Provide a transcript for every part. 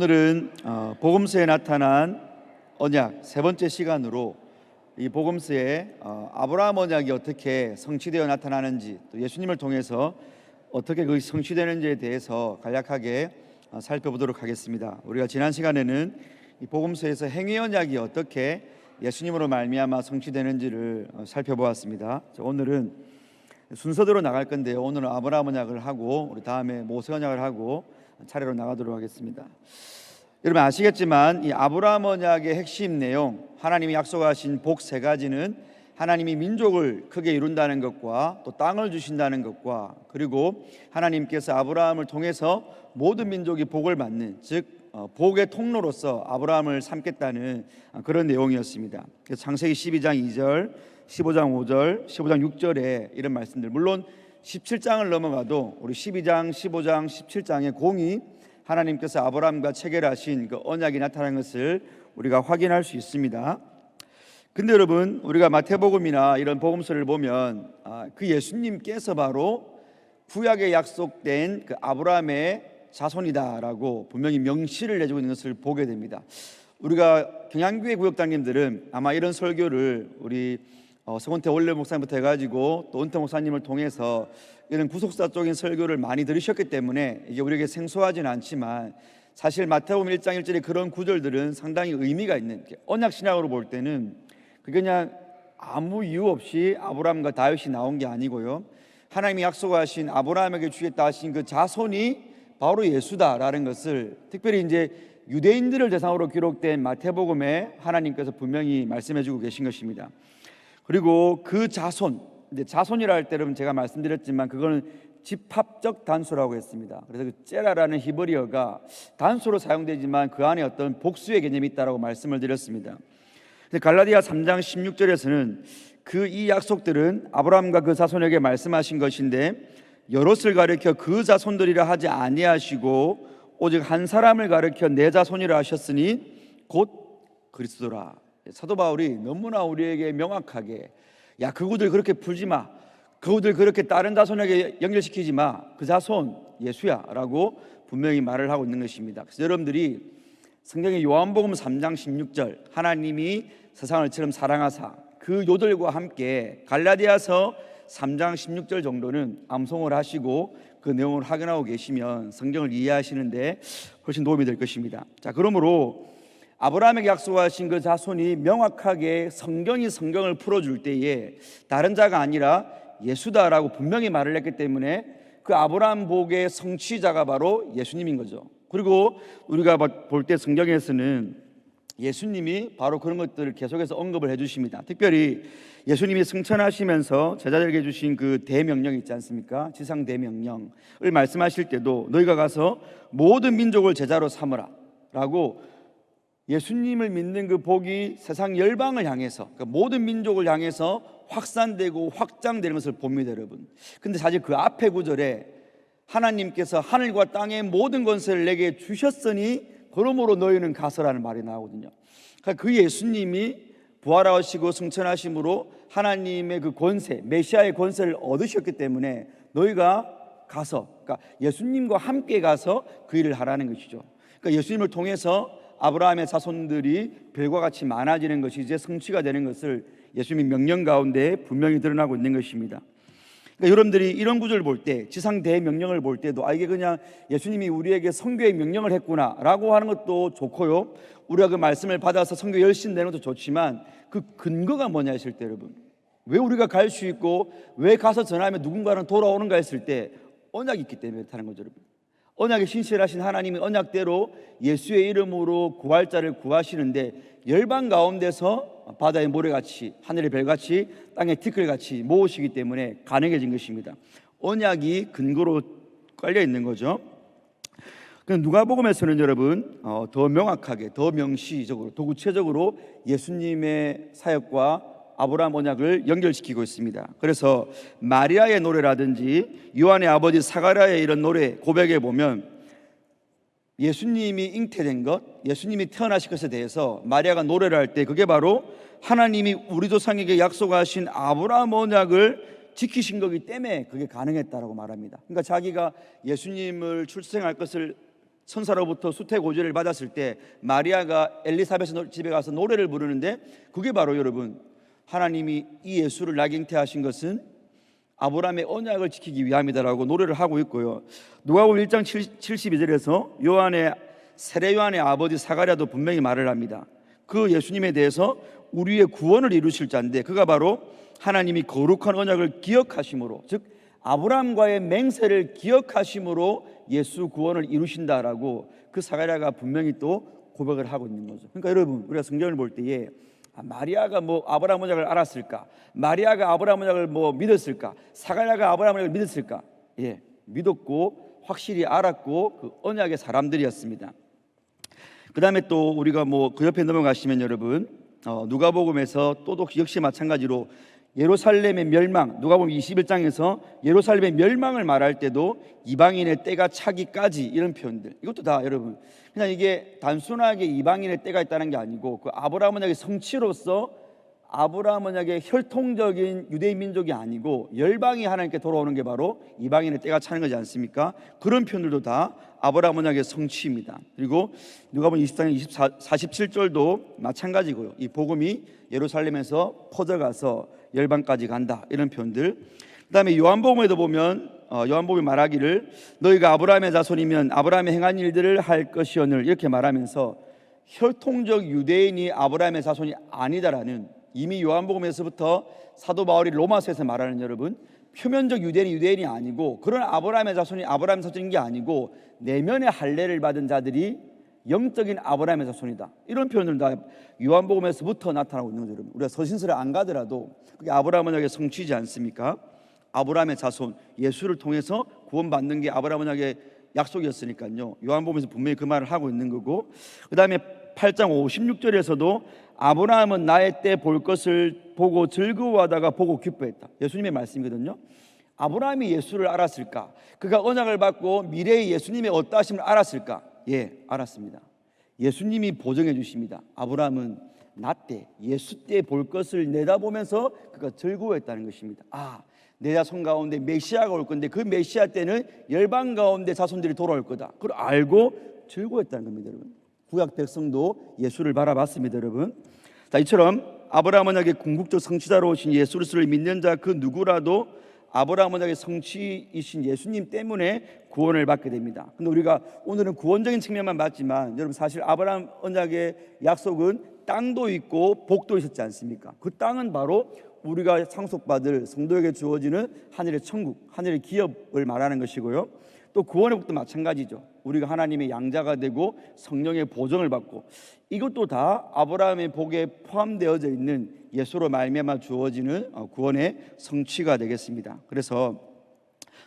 오늘은 복음서에 나타난 언약 세 번째 시간으로 이 복음서에 아브라함 언약이 어떻게 성취되어 나타나는지, 또 예수님을 통해서 어떻게 그것이 성취되는지에 대해서 간략하게 살펴보도록 하겠습니다. 우리가 지난 시간에는 이 복음서에서 행위 언약이 어떻게 예수님으로 말미암아 성취되는지를 살펴보았습니다. 오늘은 순서대로 나갈 건데요, 오늘은 아브라함 언약을 하고 우리 다음에 모세 언약을 하고 차례로 나가도록 하겠습니다. 여러분 아시겠지만 이 아브라함 언약의 핵심 내용, 하나님이 약속하신 복 세 가지는 하나님이 민족을 크게 이룬다는 것과 또 땅을 주신다는 것과, 그리고 하나님께서 아브라함을 통해서 모든 민족이 복을 받는, 즉 복의 통로로서 아브라함을 삼겠다는 그런 내용이었습니다. 그래서 창세기 12장 2절, 15장 5절, 15장 6절에 이런 말씀들, 물론 17장을 넘어가도 우리 12장, 15장, 17장에 공히 하나님께서 아브라함과 체결하신 그 언약이 나타난 것을 우리가 확인할 수 있습니다. 근데 여러분, 우리가 마태복음이나 이런 복음서를 보면 그 예수님께서 바로 구약에 약속된 그 아브라함의 자손이다라고 분명히 명시를 내주고 있는 것을 보게 됩니다. 우리가 경양교회 구역장님들은 아마 이런 설교를 우리 서건태 원래 목사님부터 해가지고 또 은태 목사님을 통해서 이런 구속사적인 설교를 많이 들으셨기 때문에 이게 우리에게 생소하지는 않지만, 사실 마태복음 1장 1절의 그런 구절들은 상당히 의미가 있는, 언약 신약으로 볼 때는 그게 그냥 아무 이유 없이 아브라함과 다윗이 나온 게 아니고요, 하나님이 약속하신 아브라함에게 주겠다 하신 그 자손이 바로 예수다라는 것을 특별히 이제 유대인들을 대상으로 기록된 마태복음에 하나님께서 분명히 말씀해주고 계신 것입니다. 그리고 그 자손, 자손이라 할 때 여러분 제가 말씀드렸지만 그거는 집합적 단수라고 했습니다. 그래서 그 째라라는 히브리어가 단수로 사용되지만 그 안에 어떤 복수의 개념이 있다라고 말씀을 드렸습니다. 갈라디아 3장 16절에서는 그 이 약속들은 아브라함과 그 자손에게 말씀하신 것인데 여럿을 가리켜 그 자손들이라 하지 아니하시고 오직 한 사람을 가리켜 내 자손이라 하셨으니 곧 그리스도라. 사도 바울이 너무나 우리에게 명확하게, 야 그구들 그렇게 풀지 마, 그구들 그렇게 다른 자손에게 연결시키지 마, 그 자손 예수야 라고 분명히 말을 하고 있는 것입니다. 그래서 여러분들이 성경의 요한복음 3장 16절, 하나님이 세상을 처럼 사랑하사, 그 요들과 함께 갈라디아서 3장 16절 정도는 암송을 하시고 그 내용을 확인하고 계시면 성경을 이해하시는데 훨씬 도움이 될 것입니다. 자, 그러므로 아브라함에게 약속하신 그 자손이 명확하게 성경이 성경을 풀어줄 때에 다른 자가 아니라 예수다라고 분명히 말을 했기 때문에 그 아브라함 복의 성취자가 바로 예수님인 거죠. 그리고 우리가 볼 때 성경에서는 예수님이 바로 그런 것들을 계속해서 언급을 해주십니다. 특별히 예수님이 승천하시면서 제자들에게 주신 그 대명령 있지 않습니까? 지상 대명령을 말씀하실 때도 너희가 가서 모든 민족을 제자로 삼으라 라고, 예수님을 믿는 그 복이 세상 열방을 향해서, 그러니까 모든 민족을 향해서 확산되고 확장되는 것을 봅니다, 여러분. 근데 사실 그 앞에 구절에 하나님께서 하늘과 땅의 모든 권세를 내게 주셨으니 그러므로 너희는 가서라는 말이 나오거든요. 그러니까 그 예수님이 부활하시고 승천하심으로 하나님의 그 권세, 메시아의 권세를 얻으셨기 때문에 너희가 가서, 그러니까 예수님과 함께 가서 그 일을 하라는 것이죠. 그러니까 예수님을 통해서 아브라함의 자손들이 별과 같이 많아지는 것이 이제 성취가 되는 것을 예수님이 명령 가운데 분명히 드러나고 있는 것입니다. 그러니까 여러분들이 이런 구절을 볼 때, 지상 대명령을 볼 때도 이게 그냥 예수님이 우리에게 선교의 명령을 했구나라고 하는 것도 좋고요, 우리가 그 말씀을 받아서 선교 열심 내는 것도 좋지만 그 근거가 뭐냐 했을 때, 여러분 왜 우리가 갈 수 있고 왜 가서 전하면 누군가는 돌아오는가 했을 때 언약이 있기 때문에 그렇다는 거죠, 여러분. 언약에 신실하신 하나님이 언약대로 예수의 이름으로 구할 자를 구하시는데 열방 가운데서 바다의 모래같이 하늘의 별같이 땅의 티끌같이 모으시기 때문에 가능해진 것입니다. 언약이 근거로 깔려 있는 거죠. 누가복음에서는 여러분 더 명확하게, 더 명시적으로, 더 구체적으로 예수님의 사역과 아브라함 언약을 연결시키고 있습니다. 그래서 마리아의 노래라든지 요한의 아버지 사가랴의 이런 노래 고백에 보면 예수님이 잉태된 것, 예수님이 태어나실 것에 대해서 마리아가 노래를 할 때 그게 바로 하나님이 우리 조상에게 약속하신 아브라함 언약을 지키신 거기 때문에 그게 가능했다라고 말합니다. 그러니까 자기가 예수님을 출생할 것을 천사로부터 수태고지를 받았을 때 마리아가 엘리사벳 집에 가서 노래를 부르는데, 그게 바로 여러분, 하나님이 이 예수를 나게 잉태하신 것은 아브라함의 언약을 지키기 위함이다라고 노래를 하고 있고요. 누가복음 1장 72절에서 세례 요한의 아버지 사가랴도 분명히 말을 합니다. 그 예수님에 대해서 우리의 구원을 이루실 자인데, 그가 바로 하나님이 거룩한 언약을 기억하심으로, 즉 아브라함과의 맹세를 기억하심으로 예수 구원을 이루신다라고 그 사가랴가 분명히 또 고백을 하고 있는 거죠. 그러니까 여러분, 우리가 성경을 볼 때에 마리아가 아브라함 언약을 알았을까? 마리아가 아브라함 언약을 믿었을까? 사가랴가 아브라함 언약을 믿었을까? 예, 믿었고 확실히 알았고 그 언약의 사람들이었습니다. 그 다음에 또 우리가 그 옆에 넘어가시면 여러분, 누가복음에서 또 역시 마찬가지로 예루살렘의 멸망, 누가복음 21장에서 예루살렘의 멸망을 말할 때도 이방인의 때가 차기까지, 이런 표현들, 이것도 다 여러분 그냥 이게 단순하게 이방인의 때가 있다는 게 아니고, 그 아브라함 언약의 성취로서 아브라함 언약의 혈통적인 유대인 민족이 아니고 열방이 하나님께 돌아오는 게 바로 이방인의 때가 차는 거지 않습니까? 그런 표현들도 다 아브라함 언약의 성취입니다. 그리고 누가복음 20장 47절도 마찬가지고요. 이 복음이 예루살렘에서 퍼져가서 열방까지 간다, 이런 표현들. 그 다음에 요한복음에도 보면 요한복음이 말하기를 너희가 아브라함의 자손이면 아브라함의 행한 일들을 할 것이오늘, 이렇게 말하면서 혈통적 유대인이 아브라함의 자손이 아니다라는, 이미 요한복음에서부터 사도 바울이 로마서에서 말하는 여러분, 표면적 유대인이 아니고 그런 아브라함의 자손이 아브라함의 자손인 게 아니고 내면의 할례를 받은 자들이 영적인 아브라함의 자손이다, 이런 표현들 다 요한복음에서부터 나타나고 있는 거죠. 여러분, 우리가 서신서를 안 가더라도 그게 아브라함 언약의 성취지 않습니까? 아브라함의 자손, 예수를 통해서 구원받는 게 아브라함 언약의 약속이었으니까요. 요한복음에서 분명히 그 말을 하고 있는 거고, 그 다음에 8장 56절에서도 아브라함은 나의 때 볼 것을 보고 즐거워하다가 보고 기뻐했다, 예수님의 말씀이거든요. 아브라함이 예수를 알았을까? 그가 언약을 받고 미래의 예수님의 어떠하심을 알았을까? 예, 알았습니다. 예수님이 보증해 주십니다. 아브라함은 나 때, 예수 때 볼 것을 내다보면서 그가 즐거워했다는 것입니다. 내 자손 가운데 메시아가 올 건데 그 메시아 때는 열방 가운데 자손들이 돌아올 거다, 그걸 알고 즐거워했다는 겁니다. 여러분, 구약 백성도 예수를 바라봤습니다. 여러분, 자, 이처럼 아브라함 언약의 궁극적 성취자로 오신 예수를 믿는 자 그 누구라도 아브라함 언약의 성취이신 예수님 때문에 구원을 받게 됩니다. 근데 우리가 오늘은 구원적인 측면만 봤지만, 여러분 사실 아브라함 언약의 약속은 땅도 있고 복도 있었지 않습니까? 그 땅은 바로 우리가 상속받을 성도에게 주어지는 하늘의 천국, 하늘의 기업을 말하는 것이고요. 또 구원의 복도 마찬가지죠. 우리가 하나님의 양자가 되고 성령의 보증을 받고, 이것도 다 아브라함의 복에 포함되어져 있는 예수로 말미암아 주어지는 구원의 성취가 되겠습니다. 그래서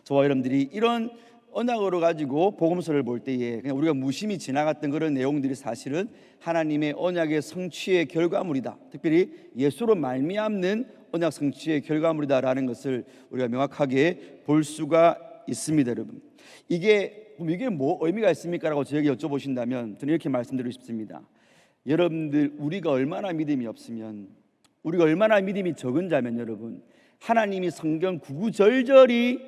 저와 여러분들이 이런 언약으로 가지고 복음서를 볼 때에 그냥 우리가 무심히 지나갔던 그런 내용들이 사실은 하나님의 언약의 성취의 결과물이다, 특별히 예수로 말미암는 언약 성취의 결과물이다라는 것을 우리가 명확하게 볼 수가 있습니다. 여러분, 이게 뭐 의미가 있습니까? 라고 저에게 여쭤보신다면 저는 이렇게 말씀드리고 싶습니다. 여러분들, 우리가 얼마나 믿음이 없으면, 우리가 얼마나 믿음이 적은 자면 여러분, 하나님이 성경 구구절절히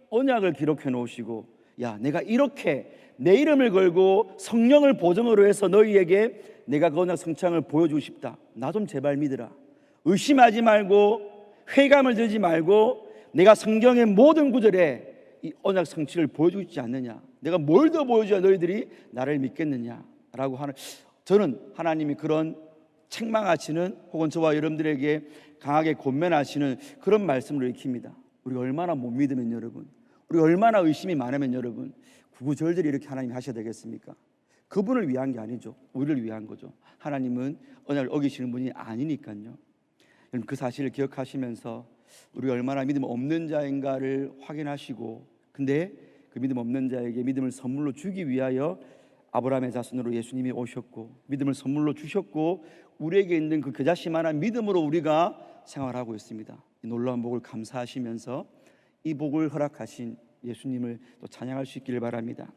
언약을 기록해 놓으시고, 야, 내가 이렇게 내 이름을 걸고 성령을 보증으로 해서 너희에게 내가 그 언약 성취를 보여주고 싶다, 나 좀 제발 믿으라, 의심하지 말고 회감을 들지 말고 내가 성경의 모든 구절에 이 언약 성취를 보여주고 있지 않느냐, 내가 뭘 더 보여줘야 너희들이 나를 믿겠느냐라고 하는, 저는 하나님이 그런 책망하시는, 혹은 저와 여러분들에게 강하게 권면하시는 그런 말씀을 익힙니다. 우리가 얼마나 못 믿으면 여러분, 우리가 얼마나 의심이 많으면 여러분, 구구절절히 이렇게 하나님이 하셔야 되겠습니까? 그분을 위한 게 아니죠, 우리를 위한 거죠. 하나님은 언약을 어기시는 분이 아니니까요. 여러분, 그 사실을 기억하시면서 우리가 얼마나 믿음 없는 자인가를 확인하시고, 근데 그 믿음 없는 자에게 믿음을 선물로 주기 위하여 아브라함의 자손으로 예수님이 오셨고 믿음을 선물로 주셨고, 우리에게 있는 그 겨자씨만한 믿음으로 우리가 생활하고 있습니다. 이 놀라운 복을 감사하시면서 이 복을 허락하신 예수님을 또 찬양할 수 있기를 바랍니다.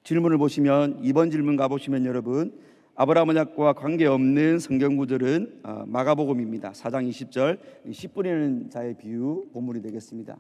질문을 보시면 2번 질문 가보시면 여러분, 아브라함 언약과 관계없는 성경 구절은 마가복음입니다. 4장 20절, 씨 뿌리는 자의 비유 본문이 되겠습니다.